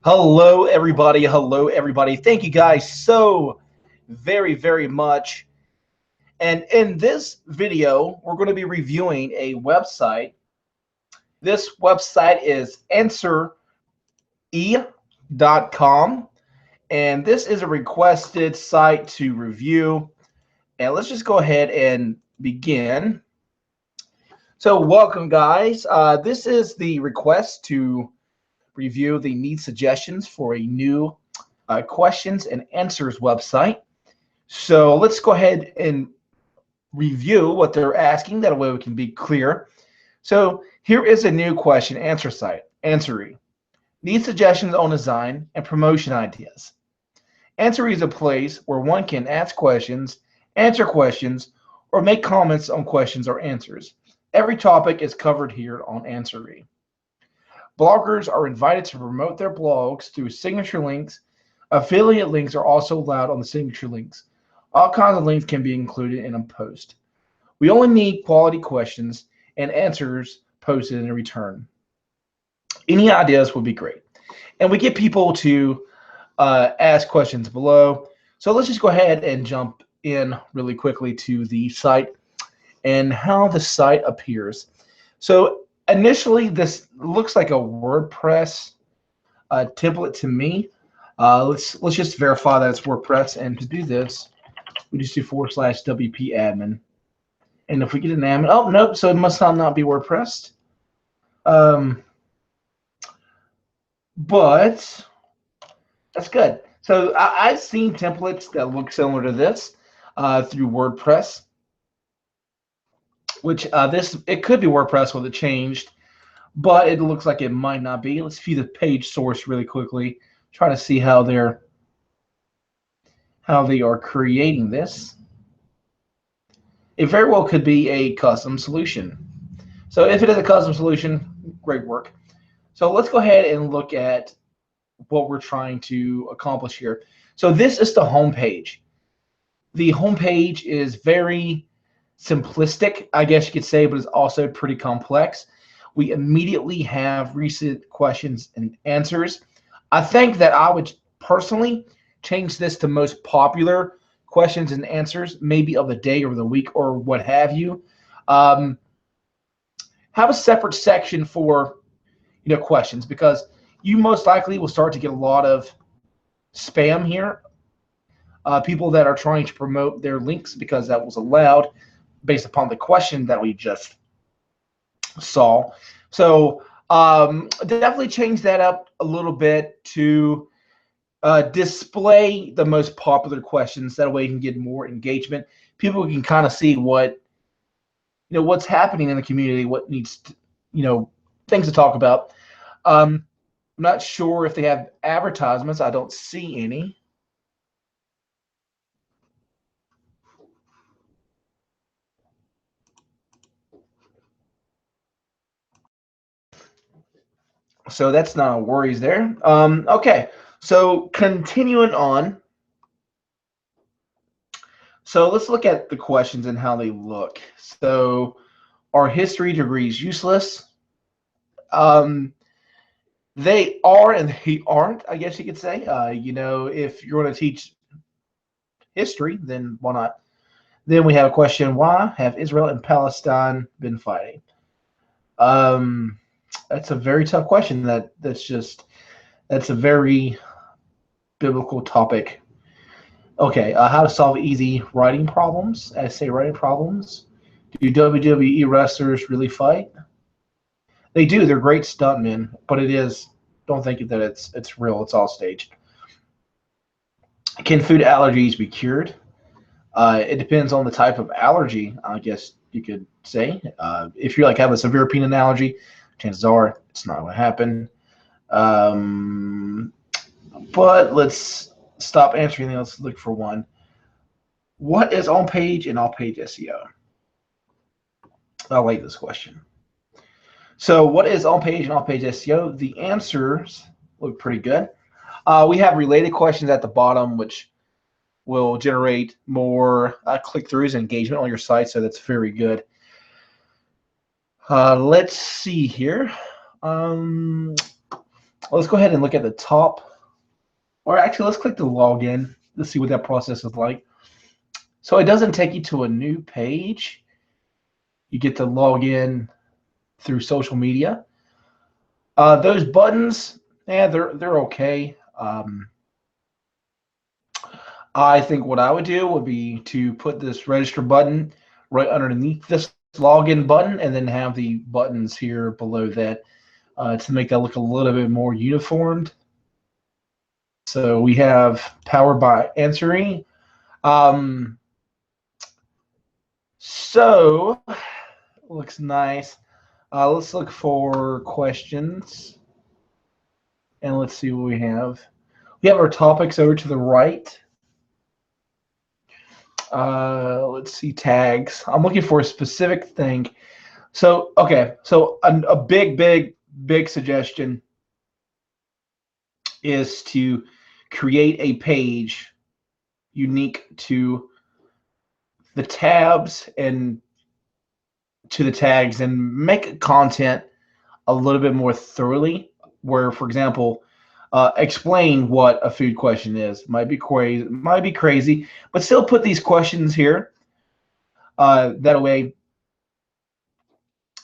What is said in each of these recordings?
Hello, everybody. Hello, everybody. Thank you guys so very much. And in this video, we're going to be reviewing a website. This website is Answery.com. And this is a requested site to review. And let's just go ahead and begin. So welcome, guys. This is the request to review the need suggestions for a new questions and answers website. So let's go ahead and review what they're asking. That way we can be clear. So here is a new question answer site, Answery. Need suggestions on design and promotion ideas. Answery is a place where one can ask questions, answer questions, or make comments on questions or answers. Every topic is covered here on Answery. Bloggers are invited to promote their blogs through signature links. Affiliate links are also allowed on the signature links. All kinds of links can be included in a post. We only need quality questions and answers posted in return. Any ideas would be great. And we get people to ask questions below. So let's just go ahead and jump in really quickly to the site and how the site appears. So initially, this looks like a WordPress template to me. Let's just verify that it's WordPress, and to do this, we just do /WP admin. And if we get an admin, oh nope, so it must not be WordPress. But that's good. So I've seen templates that look similar to this through WordPress. Which it could be WordPress when it changed, but it looks like it might not be. Let's view the page source really quickly, try to see how they are creating this. It very well could be a custom solution. So if it is a custom solution, great work. So let's go ahead and look at what we're trying to accomplish here. So this is the home page. The home page is very simplistic, I guess you could say, but it's also pretty complex. We immediately have recent questions and answers. I think that I would personally change this to most popular questions and answers, maybe of the day or the week or what have you. Have a separate section for questions, because you most likely will start to get a lot of spam here. People that are trying to promote their links because that was allowed based upon the question that we just saw. So definitely change that up a little bit to display the most popular questions. That way you can get more engagement. People can kind of see what's happening in the community, what needs to, things to talk about. I'm not sure if they have advertisements. I don't see any. So that's not a worries there. Okay, so continuing on. So let's look at the questions and how they look. So are history degrees useless? They are and they aren't, I guess you could say. If you're going to teach history, then why not? Then we have a question, why have Israel and Palestine been fighting? That's a very tough question. That's a very biblical topic. Okay, how to solve easy writing problems, essay writing problems. Do WWE wrestlers really fight? They do. They're great stuntmen, but don't think that it's real. It's all staged. Can food allergies be cured? It depends on the type of allergy, I guess you could say. If you have a severe peanut allergy, chances are it's not going to happen. But let's stop answering. Let's look for one. What is on-page and off-page SEO? I like this question. So what is on-page and off-page SEO? The answers look pretty good. We have related questions at the bottom, which will generate more click-throughs and engagement on your site, so that's very good. Let's see here. Let's go ahead and look at the top, or actually let's click the login. Let's see what that process is like. So it doesn't take you to a new page. You get to log in through social media. Those buttons, yeah, they're okay. I think what I would do would be to put this register button right underneath this login button, and then have the buttons here below that to make that look a little bit more uniformed. So we have powered by Answery. Um, so looks nice. Let's look for questions, and let's see what we have. We have our topics over to the right. Let's see tags. I'm looking for a specific thing. So, okay, so a big suggestion is to create a page unique to the tabs and to the tags, and make content a little bit more thoroughly. Where, for example, explain what a food question is. Might be crazy, but still put these questions here. That way,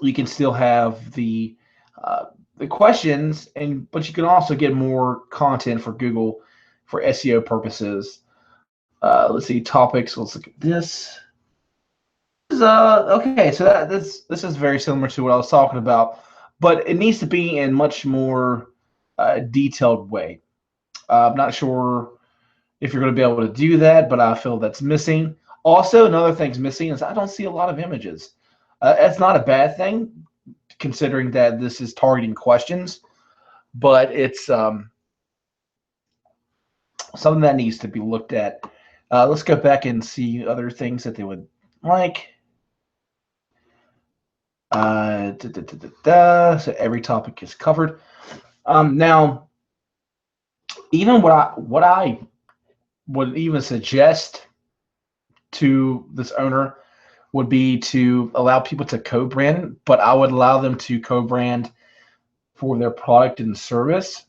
you can still have the questions, but you can also get more content for Google for SEO purposes. Let's see topics. Let's look at this. Okay, so this is very similar to what I was talking about, but it needs to be in much more detailed way. I'm not sure if you're going to be able to do that, but I feel that's missing. Also, another thing's missing is I don't see a lot of images. It's not a bad thing, considering that this is targeting questions, but it's something that needs to be looked at. Let's go back and see other things that they would like. So every topic is covered. Now, even what I would even suggest to this owner would be to allow people to co-brand, but I would allow them to co-brand for their product and service.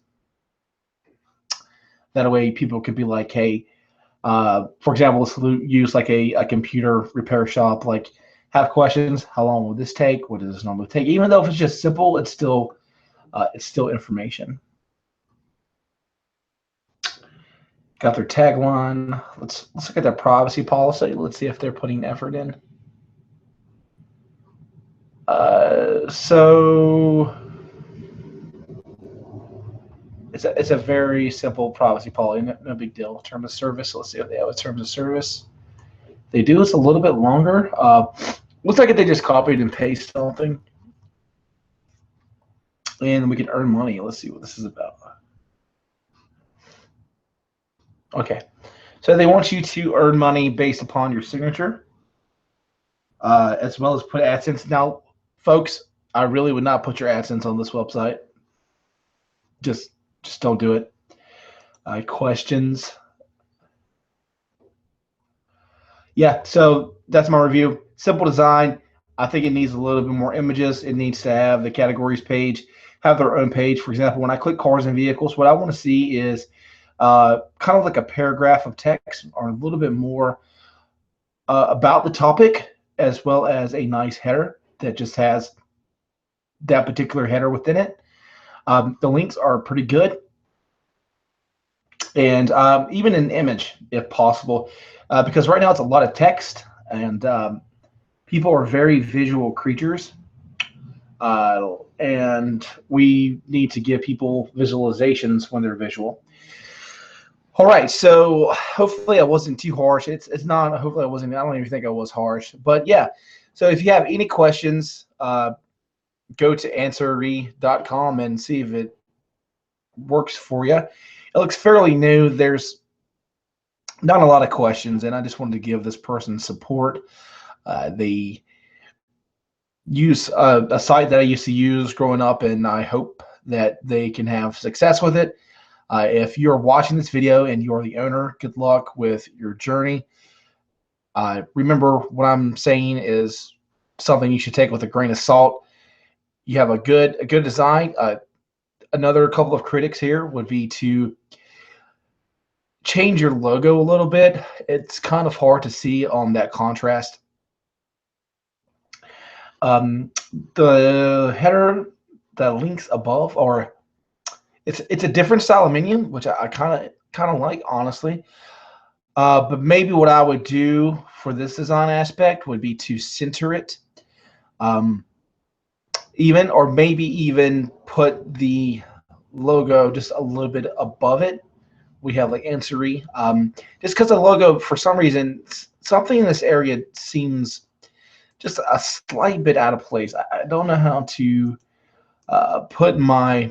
That way, people could be like, hey, for example, let's use like a computer repair shop. Like, have questions. How long will this take? What does this normally take? Even though if it's just simple, it's still information. Got their tagline. Let's look at their privacy policy. Let's see if they're putting effort in. So it's a very simple privacy policy. No big deal. Term of service. Let's see if they have a terms of service. They do. It's a little bit longer. Looks like if they just copied and pasted something, and we can earn money. Let's see what this is about. Okay, so they want you to earn money based upon your signature, as well as put AdSense. Now, folks, I really would not put your AdSense on this website. Just don't do it. Questions. Yeah, so that's my review. Simple design. I think it needs a little bit more images. It needs to have the categories page, have their own page. For example, when I click cars and vehicles, what I want to see is kind of like a paragraph of text or a little bit more about the topic, as well as a nice header that just has that particular header within it. The links are pretty good, and even an image if possible, because right now it's a lot of text, and people are very visual creatures, and we need to give people visualizations when they're visual. All right, so hopefully I wasn't too harsh. It's not. Hopefully I wasn't. I don't even think I was harsh. But yeah, so if you have any questions, go to Answery.com and see if it works for you. It looks fairly new. There's not a lot of questions, and I just wanted to give this person support. They use a site that I used to use growing up, and I hope that they can have success with it. If you're watching this video and you're the owner, good luck with your journey. Remember, what I'm saying is something you should take with a grain of salt. You have a good design, another couple of critics here would be to change your logo a little bit. It's kind of hard to see on that contrast. The header, the links above, or it's a different style of menu, which I kind of like, honestly. But maybe what I would do for this design aspect would be to center it, even, or maybe even put the logo just a little bit above it. We have like Answery, just because the logo, for some reason, something in this area seems just a slight bit out of place. I don't know how to put my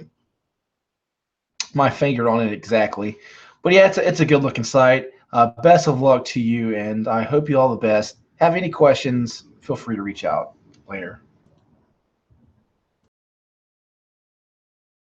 finger on it exactly, but yeah, it's a good looking site. Best of luck to you, and I hope you all the best. Have any questions, feel free to reach out later.